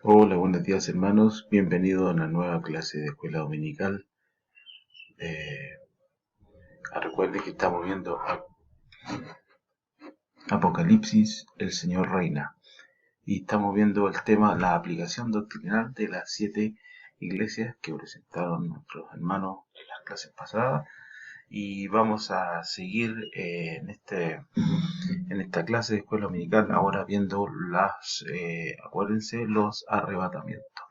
Hola, buenos días hermanos, bienvenidos a una nueva clase de escuela dominical. Recuerden que estamos viendo Apocalipsis, el Señor reina, y estamos viendo el tema, la aplicación doctrinal de las 7 iglesias que presentaron nuestros hermanos en las clases pasadas, y vamos a seguir en esta clase de escuela dominical ahora viendo acuérdense, los arrebatamientos.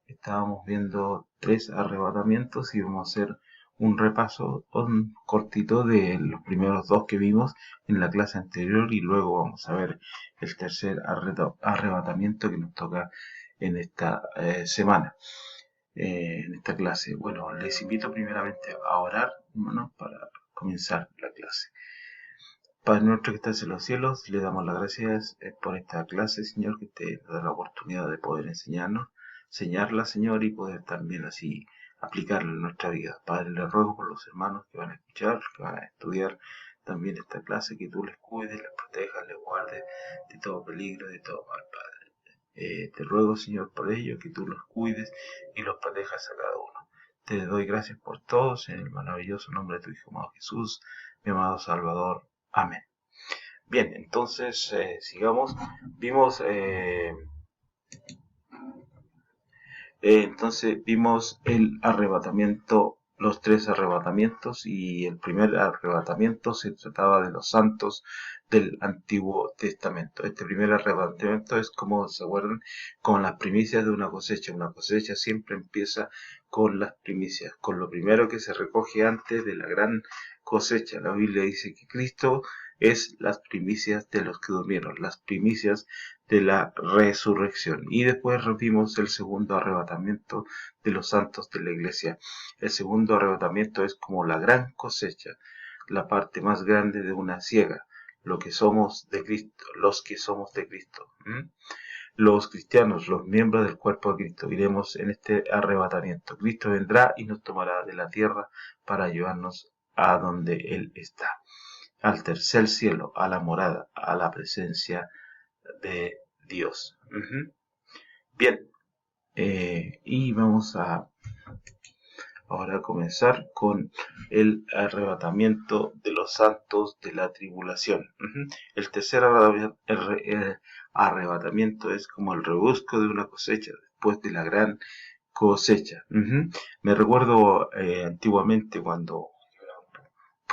Estábamos viendo 3 arrebatamientos y vamos a hacer un repaso cortito de los primeros 2 que vimos en la clase anterior y luego vamos a ver el tercer arrebatamiento que nos toca en esta semana, en esta clase. Bueno, les invito primeramente a orar, hermanos, para comenzar la clase. Padre nuestro que estás en los cielos, le damos las gracias por esta clase, Señor, que te da la oportunidad de poder enseñarla, Señor, y poder también así aplicarla en nuestra vida. Padre, le ruego por los hermanos que van a escuchar, que van a estudiar también esta clase, que tú les cuides, les protejas, les guardes de todo peligro, de todo mal, Padre. Te ruego, Señor, por ello, que tú los cuides y los protejas a cada uno. Te doy gracias por todos, en el maravilloso nombre de tu Hijo amado Jesús, mi amado Salvador. Amén. Bien, entonces sigamos. Vimos el arrebatamiento, los 3 arrebatamientos, y el primer arrebatamiento se trataba de los santos del Antiguo Testamento. Este primer arrebatamiento es, como se acuerdan, con las primicias de una cosecha. Una cosecha siempre empieza con las primicias, con lo primero que se recoge antes de la gran cosecha. La Biblia dice que Cristo es las primicias de los que durmieron, las primicias de la resurrección. Y después vimos el segundo arrebatamiento de los santos de la iglesia. El segundo arrebatamiento es como la gran cosecha, la parte más grande de una siega, lo que somos de Cristo, los que somos de Cristo. Los cristianos, los miembros del cuerpo de Cristo, iremos en este arrebatamiento. Cristo vendrá y nos tomará de la tierra para llevarnos a donde Él está, al tercer cielo, a la morada, a la presencia de Dios. Bien, y vamos a ahora comenzar con el arrebatamiento de los santos de la tribulación. El tercer arrebatamiento es como el rebusco de una cosecha después de la gran cosecha. Me recuerdo antiguamente cuando era un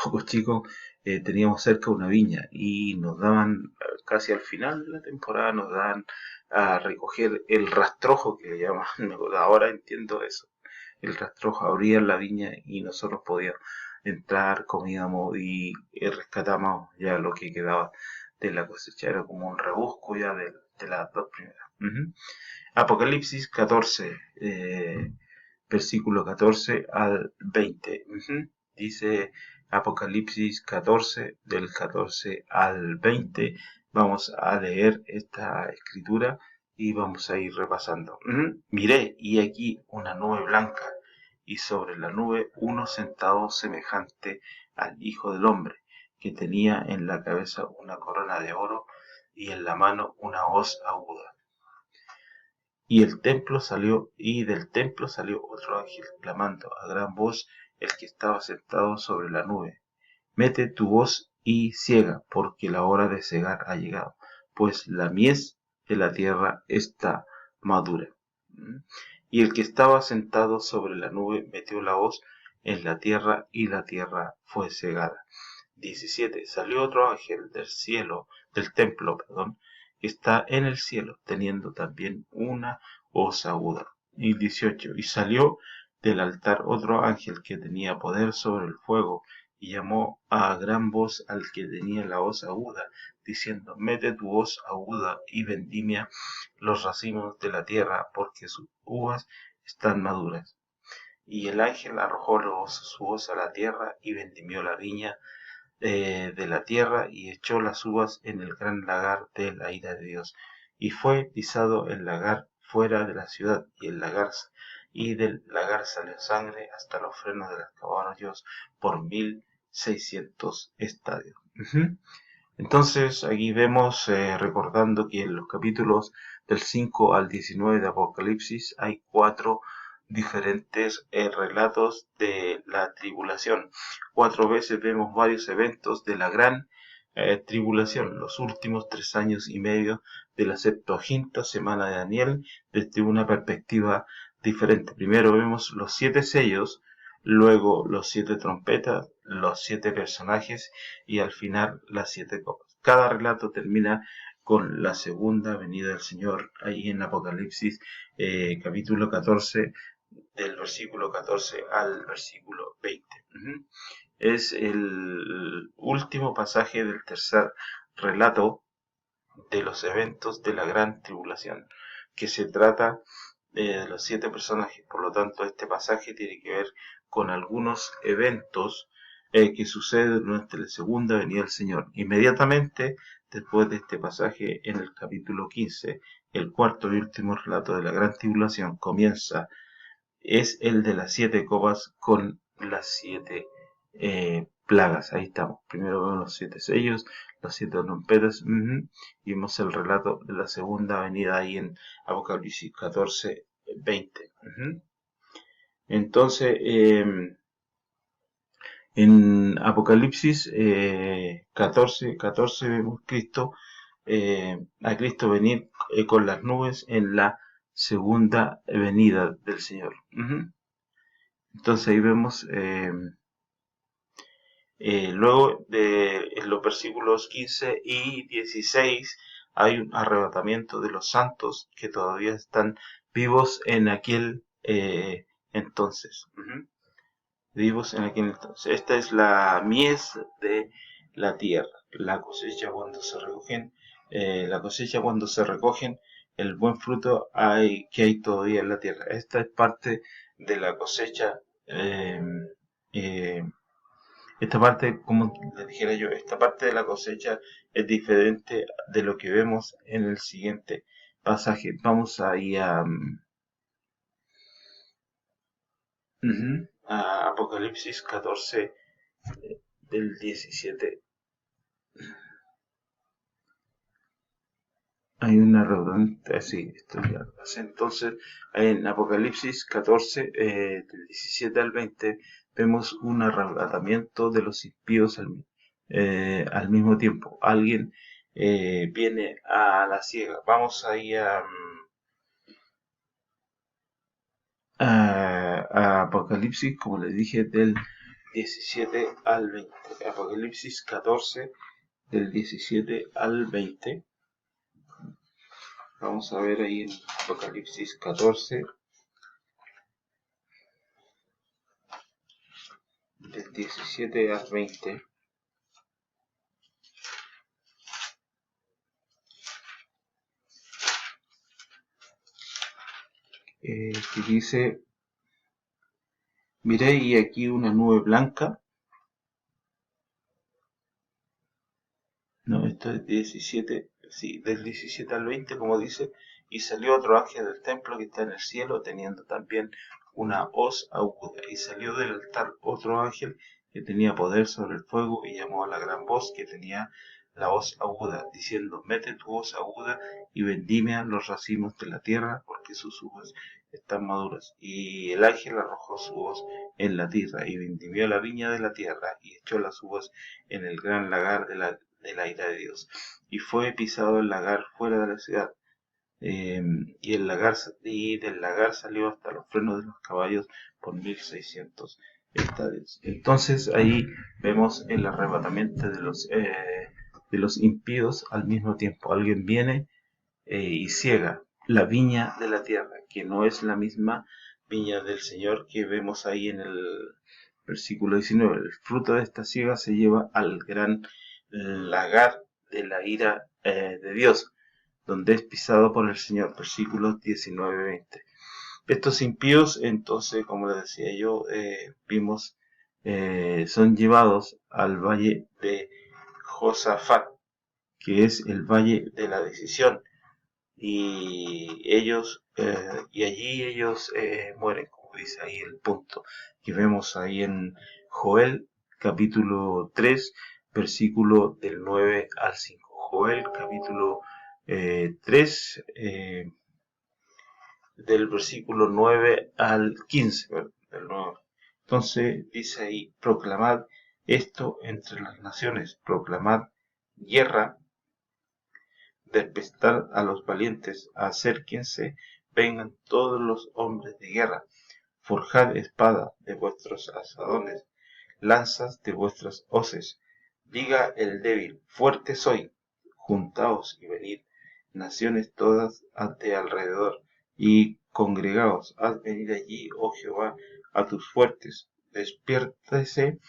poco chico, teníamos cerca una viña y nos daban, casi al final de la temporada, nos daban a recoger el rastrojo que le llaman. Ahora entiendo eso. El rastrojo, abrían la viña y nosotros podíamos entrar, comíamos y rescatamos ya lo que quedaba de la cosecha. Era como un rebusco ya de las 2 primeras. Apocalipsis 14, versículo 14 al 20. Dice Apocalipsis 14, del 14 al 20. Vamos a leer esta escritura y vamos a ir repasando. Miré, y aquí una nube blanca, y sobre la nube uno sentado semejante al Hijo del Hombre, que tenía en la cabeza una corona de oro y en la mano una hoz aguda. Y del templo salió otro ángel, clamando a gran voz el que estaba sentado sobre la nube: Mete tu hoz y ciega, porque la hora de cegar ha llegado, pues la mies de la tierra está madura. Y el que estaba sentado sobre la nube metió la hoz en la tierra, y la tierra fue cegada. 17. Salió otro ángel del templo, que está en el cielo, teniendo también una hoz aguda. Y 18. Y salió del altar otro ángel que tenía poder sobre el fuego, y llamó a gran voz al que tenía la hoz aguda, diciendo: Mete tu hoz aguda y vendimia los racimos de la tierra, porque sus uvas están maduras. Y el ángel arrojó su hoz a la tierra y vendimió la viña de la tierra, y echó las uvas en el gran lagar de la ira de Dios. Y fue pisado el lagar fuera de la ciudad, y del lagar salió sangre hasta los frenos de los caballos por 1600 estadios. Entonces aquí vemos, recordando que en los capítulos del 5 al 19 de Apocalipsis hay 4 diferentes relatos de la tribulación. 4 veces vemos varios eventos de la gran tribulación, los últimos 3 años y medio de la 70ª semana de Daniel, desde una perspectiva diferente. Primero vemos los 7 sellos, luego los 7 trompetas, los 7 personajes y al final las 7 copas. Cada relato termina con la segunda venida del Señor, ahí en Apocalipsis capítulo 14, del versículo 14 al versículo 20. Es el último pasaje del tercer relato de los eventos de la gran tribulación, que se trata de los 7 personajes. Por lo tanto, este pasaje tiene que ver con algunos eventos que suceden durante la segunda venida del Señor. Inmediatamente después de este pasaje, en el capítulo 15, el cuarto y último relato de la gran tribulación comienza, es el de las 7 copas con las 7 plagas. Ahí estamos. Primero vemos los 7 sellos, los 7 trompetas, y vemos el relato de la segunda venida ahí en Apocalipsis 14, 20. Entonces, en Apocalipsis 14, 14 vemos a Cristo venir con las nubes en la segunda venida del Señor. Entonces ahí vemos luego en los versículos 15 y 16 hay un arrebatamiento de los santos que todavía están vivos en aquel entonces. Vivos en aquel entonces. Esta es la mies de la tierra, la cosecha cuando se recogen, el buen fruto que hay todavía en la tierra. Esta es parte de la cosecha. Esta parte, como les dijera yo, esta parte de la cosecha es diferente de lo que vemos en el siguiente pasaje. Vamos ahí a Apocalipsis 14 del 17. Hay una redundante, así, esto ya lo pasé. Entonces, en Apocalipsis 14, del 17 al 20, vemos un arrebatamiento de los impíos al mismo tiempo. Alguien viene a la ciega. Vamos ahí a Apocalipsis, como les dije, del 17 al 20. Apocalipsis 14, del 17 al 20. Vamos a ver ahí en Apocalipsis 14, del 17 al 20. Que dice: miré y aquí una nube blanca. No, esto es 17, sí, del 17 al 20, como dice, y salió otro ángel del templo que está en el cielo, teniendo también una hoz aguda. Y salió del altar otro ángel que tenía poder sobre el fuego y llamó a la gran voz que tenía la hoz aguda, diciendo: mete tu hoz aguda y vendimia los racimos de la tierra, porque sus uvas están maduras. Y el ángel arrojó su hoz en la tierra y vendimió la viña de la tierra y echó las uvas en el gran lagar de la ira de Dios. Y fue pisado el lagar fuera de la ciudad. Y del lagar salió hasta los frenos de los caballos por 1600 estadios. Entonces ahí vemos el arrebatamiento de los impíos al mismo tiempo. Alguien viene y ciega la viña de la tierra, que no es la misma viña del Señor que vemos ahí en el versículo 19. El fruto de esta siega se lleva al gran lagar de la ira de Dios, donde es pisado por el Señor. Versículos 19-20. Estos impíos, entonces, como les decía yo, vimos, son llevados al valle de Josafat, que es el valle de la decisión, y allí ellos mueren, como dice ahí el punto que vemos ahí en Joel capítulo 3, versículo del 9 al 5. Joel capítulo 3, del versículo 9 al 15. Entonces dice ahí, proclamad esto entre las naciones, proclamad guerra, despertad a los valientes, acérquense, vengan todos los hombres de guerra, forjad espada de vuestros asadones, lanzas de vuestras hoces. Diga el débil, fuerte soy, juntaos y venid, naciones todas de alrededor, y congregaos, haz venir allí, oh Jehová, a tus fuertes. Despiértese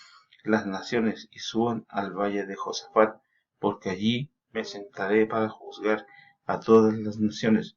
las naciones y suban al valle de Josafat, porque allí me sentaré para juzgar a todas las naciones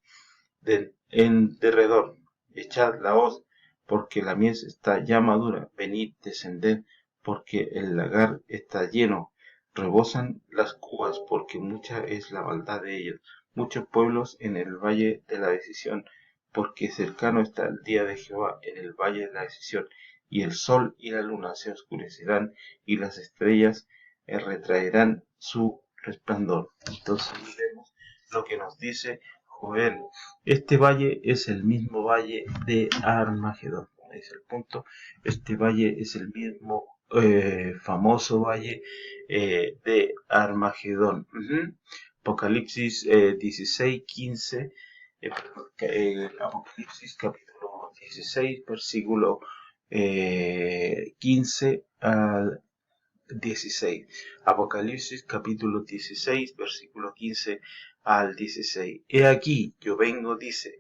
en derredor. Echad la hoz, porque la mies está ya madura. Venid, descended, porque el lagar está lleno. Rebosan las cubas, porque mucha es la maldad de ellos. Muchos pueblos en el valle de la decisión, porque cercano está el día de Jehová en el valle de la decisión. Y el sol y la luna se oscurecerán, y las estrellas retraerán su resplandor. Entonces vemos lo que nos dice Joel. Este valle es el mismo valle de Armagedón. Es el punto. Este valle es el mismo famoso valle de Armagedón. Apocalipsis 16, 15. Apocalipsis capítulo 16, versículo 15 al 16. Apocalipsis capítulo 16, versículo 15 al 16. He aquí, yo vengo, dice,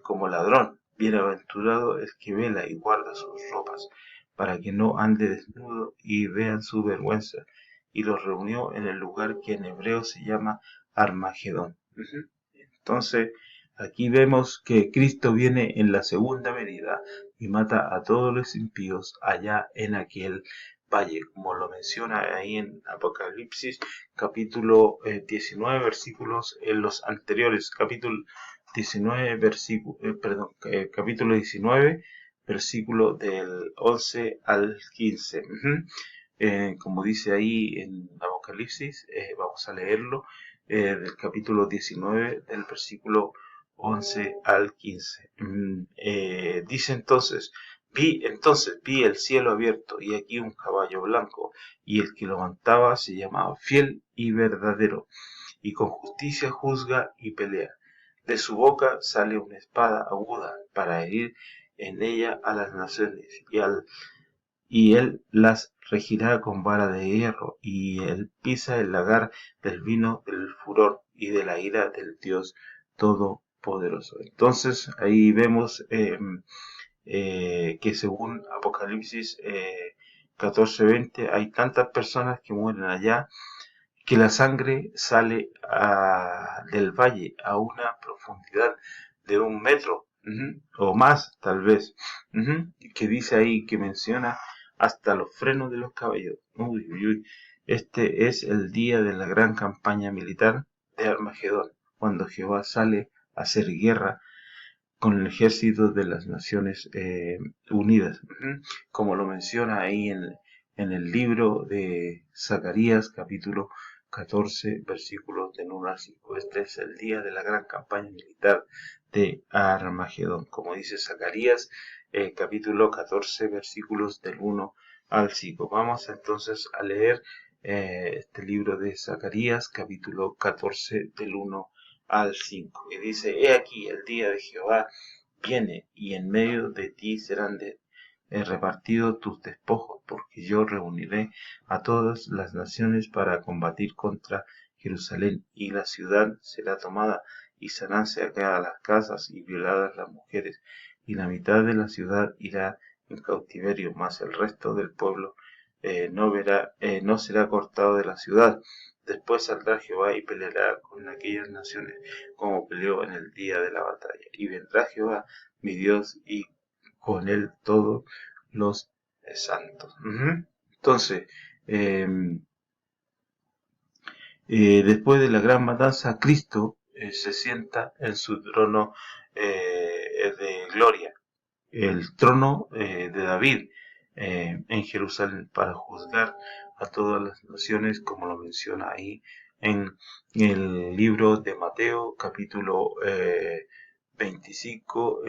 como ladrón. Bienaventurado el que vela y guarda sus ropas, para que no ande desnudo y vean su vergüenza. Y los reunió en el lugar que en hebreo se llama Armagedón. Entonces, aquí vemos que Cristo viene en la segunda venida y mata a todos los impíos allá en aquel valle, como lo menciona ahí en Apocalipsis capítulo 19, versículos en los anteriores, capítulo 19, capítulo 19, versículo del 11 al 15. Como dice ahí en Apocalipsis, vamos a leerlo, del capítulo 19, del versículo 11 al 15. Dice entonces, vi el cielo abierto y aquí un caballo blanco, y el que lo montaba se llamaba Fiel y Verdadero, y con justicia juzga y pelea. De su boca sale una espada aguda para herir en ella a las naciones, y él las regirá con vara de hierro, y él pisa el lagar del vino del furor y de la ira del Dios Todopoderoso. Entonces ahí vemos que según Apocalipsis 14:20 hay tantas personas que mueren allá que la sangre sale del valle a una profundidad de 1 metro, o más tal vez, que dice ahí, que menciona hasta los frenos de los caballos. Uy, uy, uy. Este es el día de la gran campaña militar de Armagedón, cuando Jehová sale a hacer guerra con el ejército de las Naciones Unidas, como lo menciona ahí en el libro de Zacarías, capítulo 14, versículos del 1 al 5. Este es el día de la gran campaña militar de Armagedón, como dice Zacarías, capítulo 14, versículos del 1 al 5. Vamos entonces a leer este libro de Zacarías, capítulo 14, del 1 al 5. Y dice, he aquí el día de Jehová viene, y en medio de ti serán repartidos tus despojos, porque yo reuniré a todas las naciones para combatir contra Jerusalén, y la ciudad será tomada, y serán saqueadas las casas y violadas las mujeres, y la mitad de la ciudad irá en cautiverio, mas el resto del pueblo no será cortado de la ciudad. Después saldrá Jehová y peleará con aquellas naciones, como peleó en el día de la batalla. Y vendrá Jehová, mi Dios, y con él todos los santos. Entonces, después de la gran matanza, Cristo se sienta en su trono de gloria, el trono de David, en Jerusalén, para juzgar a todas las naciones, como lo menciona ahí en el libro de Mateo, capítulo 25,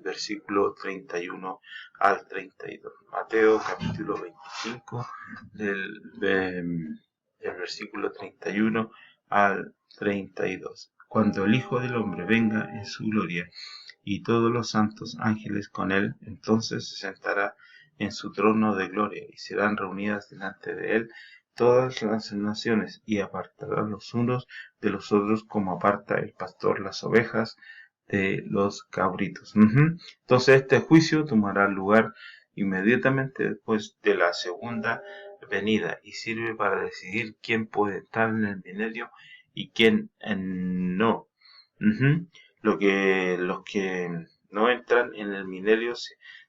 versículo 31 al 32. Mateo, capítulo 25, del versículo 31 al 32. Cuando el Hijo del Hombre venga en su gloria y todos los santos ángeles con él, entonces se sentará en su trono de gloria y serán reunidas delante de él todas las naciones y apartará los unos de los otros como aparta el pastor las ovejas de los cabritos. Entonces este juicio tomará lugar inmediatamente después de la segunda venida y sirve para decidir quién puede estar en el milenio y quién no. Los que no entran en el milenio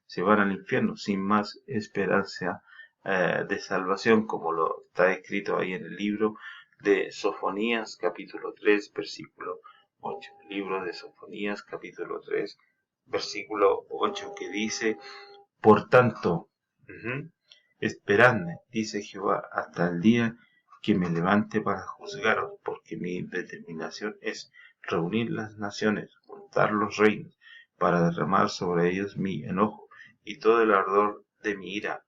se van al infierno sin más esperanza de salvación, como lo está escrito ahí en el libro de Sofonías, capítulo 3, versículo 8. El libro de Sofonías, capítulo 3, versículo 8, que dice: por tanto, esperadme, dice Jehová, hasta el día que me levante para juzgaros, porque mi determinación es reunir las naciones, juntar los reinos, para derramar sobre ellos mi enojo, y todo el ardor de mi ira.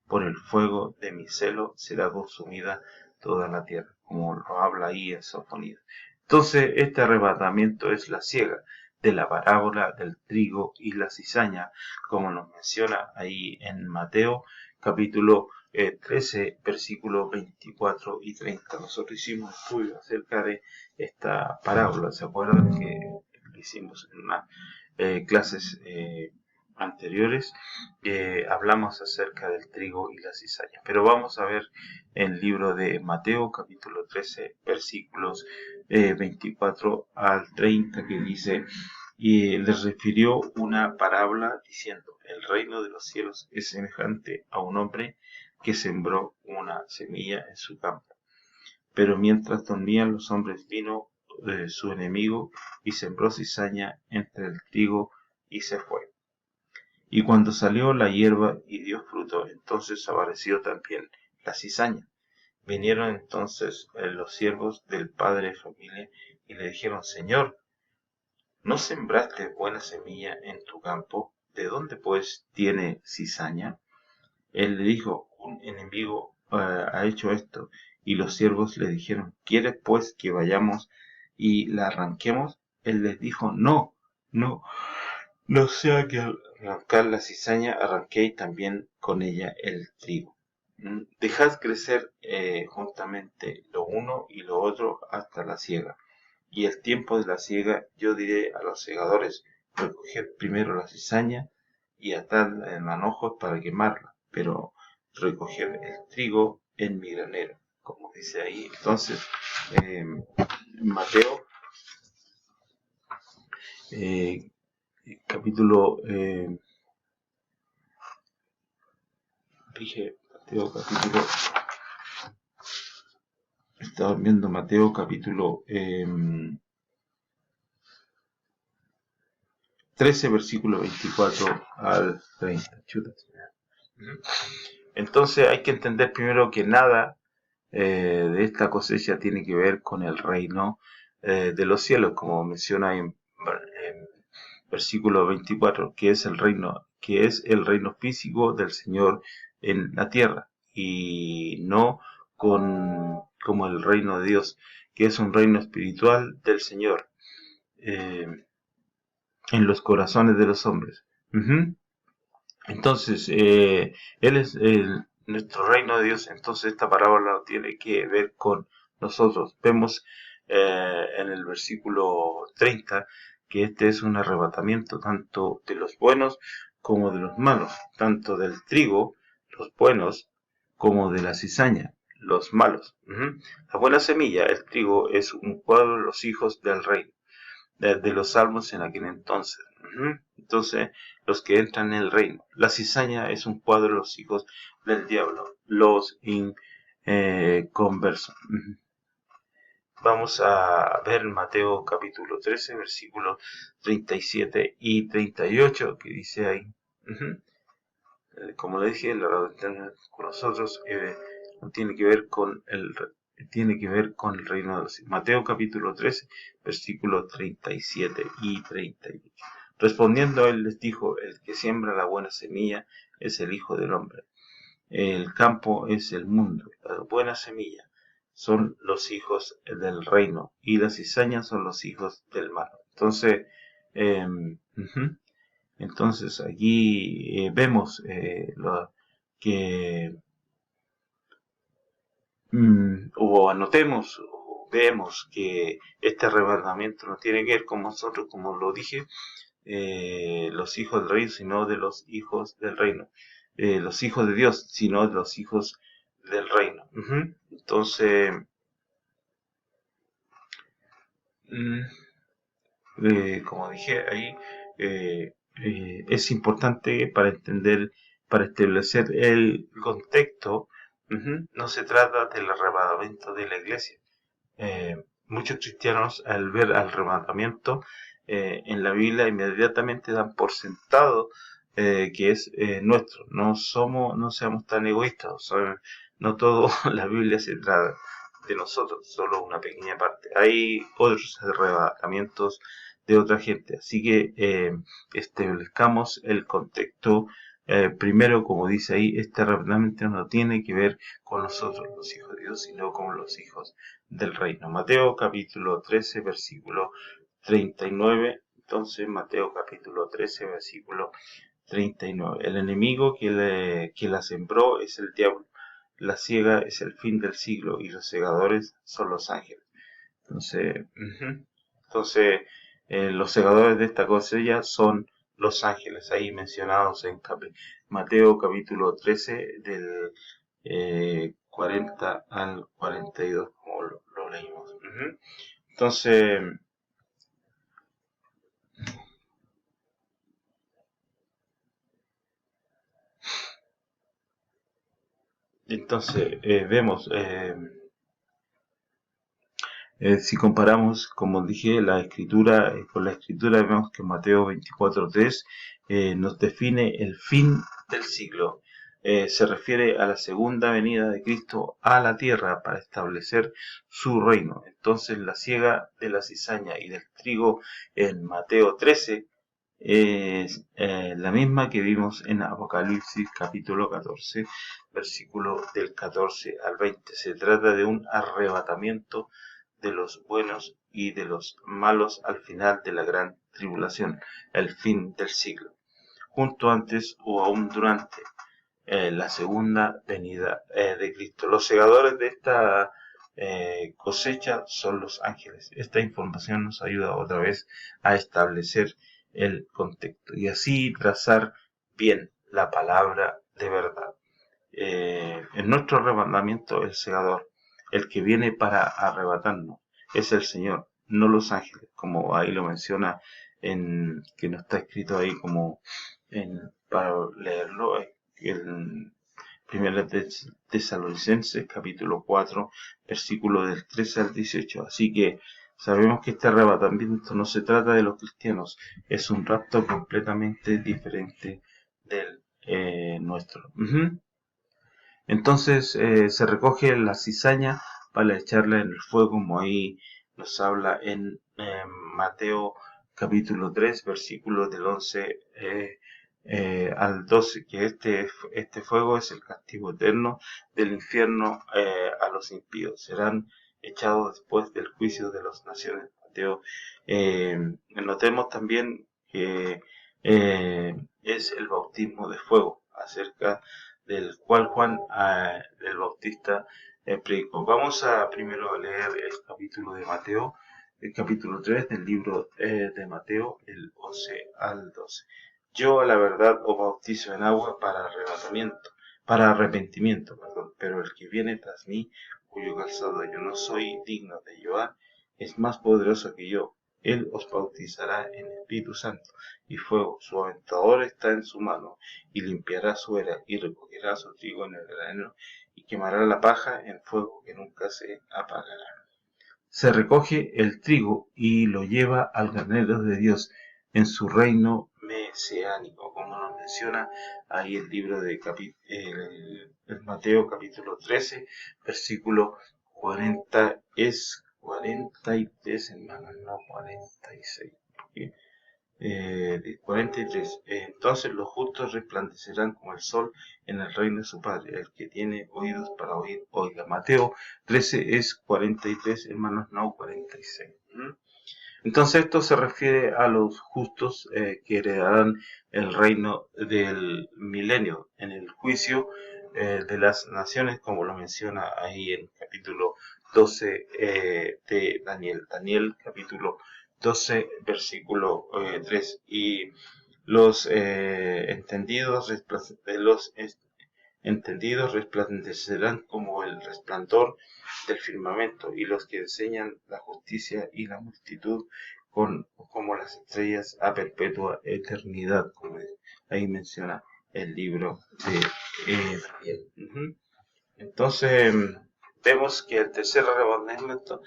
Por el fuego de mi celo será consumida toda la tierra, como lo habla ahí en Sofonías. Entonces, este arrebatamiento es la siega de la parábola del trigo y la cizaña, como nos menciona ahí en Mateo, capítulo 13, versículos 24 y 30. Nosotros hicimos estudios acerca de esta parábola, ¿se acuerdan que lo hicimos en unas clases anteriores? Hablamos acerca del trigo y la cizaña. Pero vamos a ver el libro de Mateo, capítulo 13, versículos 24 al 30, que dice: y les refirió una parábola diciendo: el reino de los cielos es semejante a un hombre que sembró una semilla en su campo. Pero mientras dormían los hombres, vino su enemigo y sembró cizaña entre el trigo y se fue. Y cuando salió la hierba y dio fruto, entonces apareció también la cizaña. Vinieron entonces los siervos del padre de familia y le dijeron: Señor, ¿no sembraste buena semilla en tu campo? ¿De dónde pues tiene cizaña? Él le dijo: un enemigo ha hecho esto. Y los siervos le dijeron: ¿quieres pues que vayamos y la arranquemos? Él les dijo: no, no, no sea que al arrancar la cizaña arranquéis también con ella el trigo. Dejad crecer juntamente lo uno y lo otro hasta la siega. Y el tiempo de la siega, yo diré a los segadores: recoged primero la cizaña y atadla en manojos para quemarla, pero recoged el trigo en mi granero, como dice ahí. Entonces, Mateo, capítulo, Mateo capítulo, estaba viendo Mateo capítulo 13, versículo 24 al 30. Entonces hay que entender primero que nada de esta cosecha tiene que ver con el reino de los cielos, como menciona en versículo 24, que es el reino físico del Señor en la tierra, y no como el reino de Dios, que es un reino espiritual del Señor en los corazones de los hombres. Entonces, Él es nuestro reino de Dios. Entonces esta parábola tiene que ver con nosotros. Vemos en el versículo 30 que este es un arrebatamiento tanto de los buenos como de los malos, tanto del trigo, los buenos, como de la cizaña, los malos. La buena semilla, el trigo, es un cuadro de los hijos del reino, de los salmos en aquel entonces. Entonces, los que entran en el reino. La cizaña es un cuadro de los hijos del diablo, los inconversos. Vamos a ver Mateo capítulo 13, versículos 37 y 38, que dice ahí: como le dije, la relación con nosotros no tiene que ver con tiene que ver con el reino de los cielos. Mateo capítulo 13, versículos 37 y 38. Respondiendo él les dijo, el que siembra la buena semilla es el Hijo del Hombre. El campo es el mundo, la buena semilla son los hijos del reino y las cizañas son los hijos del mal. Entonces, entonces aquí vemos que o anotemos o vemos que este arrebatamiento no tiene que ver con nosotros, como lo dije, los hijos del reino, sino de los hijos del reino. Los hijos de Dios, sino de los hijos del reino. Entonces, como dije ahí, es importante para entender, para establecer el contexto. No se trata del arrebatamiento de la iglesia. Muchos cristianos, al ver al arrebatamiento en la Biblia, inmediatamente dan por sentado que es nuestro. No seamos tan egoístas. No todo la Biblia se trata de nosotros, solo una pequeña parte. Hay otros arrebatamientos de otra gente. Así que establezcamos el contexto. Primero, como dice ahí, este arrebatamiento no tiene que ver con nosotros, los hijos de Dios, sino con los hijos del reino. Mateo capítulo 13, versículo 39. Entonces, Mateo capítulo 13, versículo 39. El enemigo que la sembró es el diablo. La siega es el fin del siglo y los segadores son los ángeles. Entonces, los segadores de esta cosecha son los ángeles, ahí mencionados en Mateo capítulo 13 del 40 al 42, como lo leímos. Entonces, vemos, si comparamos, como dije, la escritura con la escritura, vemos que Mateo 24:3 nos define el fin del siglo. Se refiere a la segunda venida de Cristo a la tierra para establecer su reino. Entonces, la siega de la cizaña y del trigo en Mateo 13 es la misma que vimos en Apocalipsis capítulo 14, versículo del 14 al 20. Se trata de un arrebatamiento de los buenos y de los malos al final de la gran tribulación, el fin del siglo, junto antes o aún durante la segunda venida de Cristo. Los segadores de esta cosecha son los ángeles. Esta información nos ayuda otra vez a establecer el contexto y así trazar bien la palabra de verdad. En nuestro arrebatamiento, el segador, el que viene para arrebatarnos, es el Señor, no los ángeles, como ahí lo menciona, que no está escrito ahí como para leerlo, en 1 Tesalonicenses capítulo 4, versículo del 13 al 18. Así que sabemos que este arrebatamiento no se trata de los cristianos, es un rapto completamente diferente del nuestro. Entonces se recoge la cizaña para echarla en el fuego, como ahí nos habla en Mateo capítulo 3, versículos del 11 al 12, que este fuego es el castigo eterno del infierno a los impíos. Serán echados después del juicio de las naciones. Mateo. Notemos también que es el bautismo de fuego, acerca del cual Juan el Bautista predicó. Vamos a primero leer el capítulo de Mateo, el capítulo 3 del libro de Mateo, el 11 al 12. Yo a la verdad os bautizo en agua para arrepentimiento, pero el que viene tras mí, cuyo calzado yo no soy digno de llevar, es más poderoso que yo. Él os bautizará en Espíritu Santo y fuego. Su aventador está en su mano, y limpiará su era, y recogerá su trigo en el granero, y quemará la paja en fuego que nunca se apagará. Se recoge el trigo y lo lleva al granero de Dios en su reino mesiánico, como nos menciona ahí el libro de el Mateo capítulo 13, versículo 40 es 43, hermanos, no 46. ¿Sí? 43. Entonces los justos resplandecerán como el sol en el reino de su Padre. El que tiene oídos para oír, oiga. Mateo 13 es 43, hermanos, no 46. Entonces esto se refiere a los justos que heredarán el reino del milenio en el juicio de las naciones, como lo menciona ahí en capítulo 12 de Daniel. Daniel capítulo 12, versículo 3. Y los entendidos resplandecerán como el resplandor del firmamento, y los que enseñan la justicia y la multitud como las estrellas a perpetua eternidad, como ahí menciona el libro de Daniel. Entonces, vemos que el tercer arrebatamiento,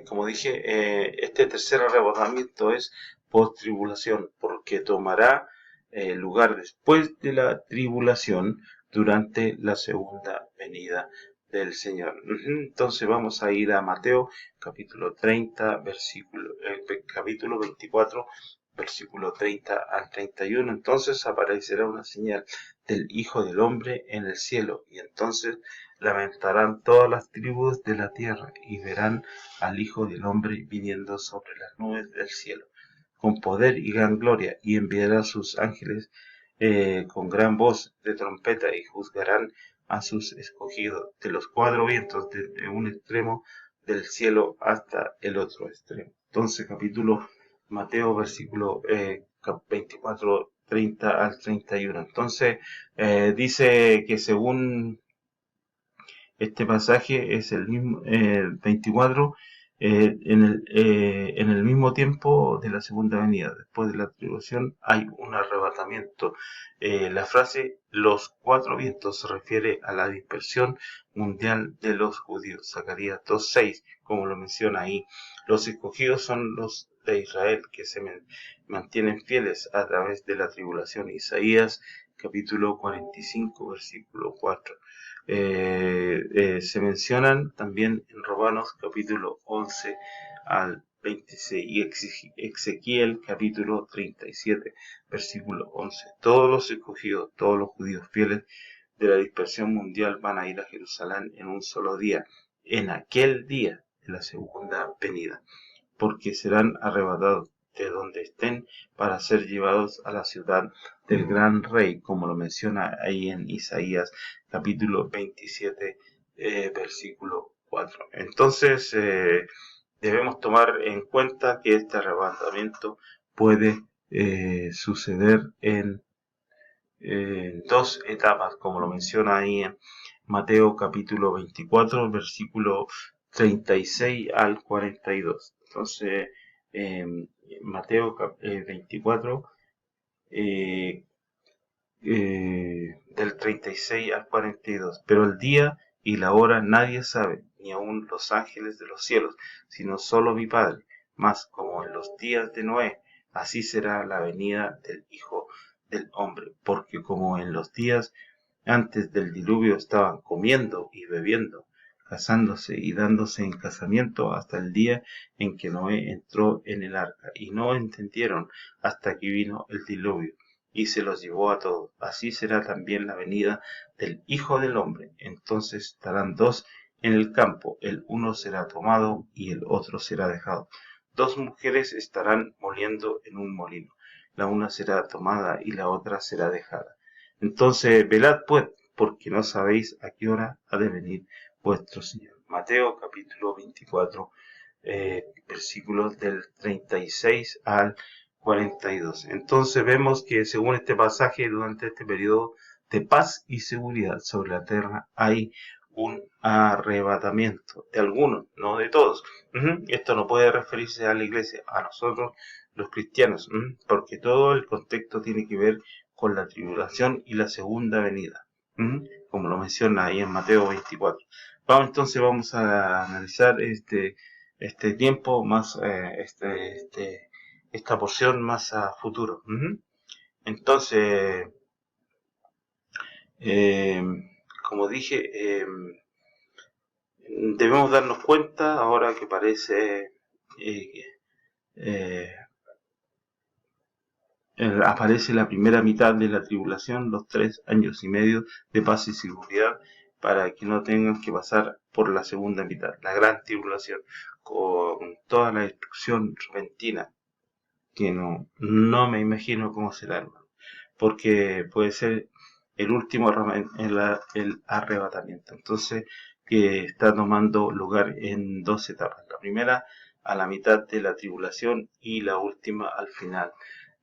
como dije, este tercer arrebatamiento es post tribulación, porque tomará lugar después de la tribulación durante la segunda venida del Señor. Entonces vamos a ir a Mateo capítulo 30, capítulo 24, versículo 30 al 31. Entonces aparecerá una señal del Hijo del Hombre en el cielo, y entonces lamentarán todas las tribus de la tierra y verán al Hijo del Hombre viniendo sobre las nubes del cielo con poder y gran gloria, y enviará a sus ángeles con gran voz de trompeta, y juzgarán a sus escogidos de los cuatro vientos, desde un extremo del cielo hasta el otro extremo. Entonces, capítulo Mateo, versículo 24, 30 al 31. Entonces, dice que según este pasaje es el mismo, 24, en el mismo tiempo de la segunda venida. Después de la tribulación hay un arrebatamiento. La frase los cuatro vientos se refiere a la dispersión mundial de los judíos. Zacarías 2:6, como lo menciona ahí. Los escogidos son los de Israel, que se mantienen fieles a través de la tribulación. Isaías capítulo 45, versículo 4. Se mencionan también en Romanos capítulo 11 al 26 y Ezequiel capítulo 37, versículo 11. Todos los escogidos, todos los judíos fieles de la dispersión mundial van a ir a Jerusalén en un solo día, en aquel día de la segunda venida, porque serán arrebatados de donde estén para ser llevados a la ciudad del gran rey, como lo menciona ahí en Isaías capítulo 27, versículo 4. Entonces, debemos tomar en cuenta que este arrebatamiento puede suceder en dos etapas, como lo menciona ahí en Mateo capítulo 24, versículo 36 al 42. Entonces, Mateo 24, del 36 al 42. Pero el día y la hora nadie sabe, ni aun los ángeles de los cielos, sino solo mi Padre. Mas como en los días de Noé, así será la venida del Hijo del Hombre. Porque como en los días antes del diluvio estaban comiendo y bebiendo, casándose y dándose en casamiento hasta el día en que Noé entró en el arca, y no entendieron hasta que vino el diluvio y se los llevó a todos. Así será también la venida del Hijo del Hombre. Entonces estarán dos en el campo, el uno será tomado y el otro será dejado. Dos mujeres estarán moliendo en un molino, la una será tomada y la otra será dejada. Entonces velad pues, porque no sabéis a qué hora ha de venir vuestro Señor. Mateo capítulo 24, versículos del 36 al 42. Entonces vemos que según este pasaje, durante este periodo de paz y seguridad sobre la tierra hay un arrebatamiento de algunos, no de todos. Esto no puede referirse a la iglesia, a nosotros los cristianos, porque todo el contexto tiene que ver con la tribulación y la segunda venida, como lo menciona ahí en Mateo 24. Vamos a analizar este tiempo más, esta porción más a futuro. Entonces, como dije, debemos darnos cuenta ahora que parece aparece la primera mitad de la tribulación, los 3 años y medio de paz y seguridad, para que no tengan que pasar por la segunda mitad, la gran tribulación, con toda la destrucción repentina, que no me imagino cómo será, hermano, porque puede ser el último el arrebatamiento. Entonces, que está tomando lugar en 2 etapas. La primera a la mitad de la tribulación y la última al final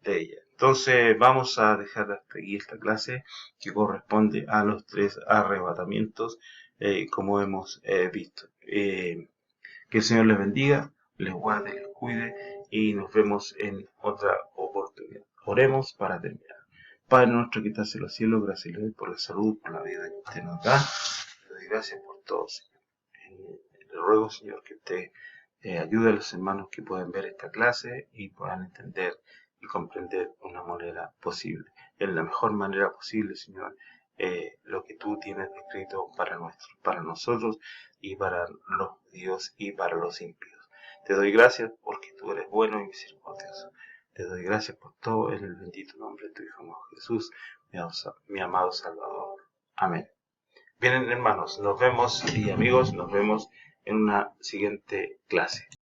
de ella. Entonces vamos a dejar hasta aquí esta clase que corresponde a los 3 arrebatamientos, como hemos visto. Que el Señor les bendiga, les guarde, les cuide y nos vemos en otra oportunidad. Oremos para terminar. Padre nuestro que estás en los cielos, gracias le doy por la salud, por la vida que usted nos da. Le doy gracias por todo, Señor. Le ruego, Señor, que usted ayude a los hermanos que pueden ver esta clase y puedan entender y comprender una manera posible. En la mejor manera posible, Señor, lo que tú tienes escrito para nosotros y para los judíos y para los impíos. Te doy gracias porque tú eres bueno y misericordioso. Te doy gracias por todo en el bendito nombre de tu Hijo Jesús, mi amado Salvador. Amén. Bien, hermanos, nos vemos y amigos, nos vemos en una siguiente clase.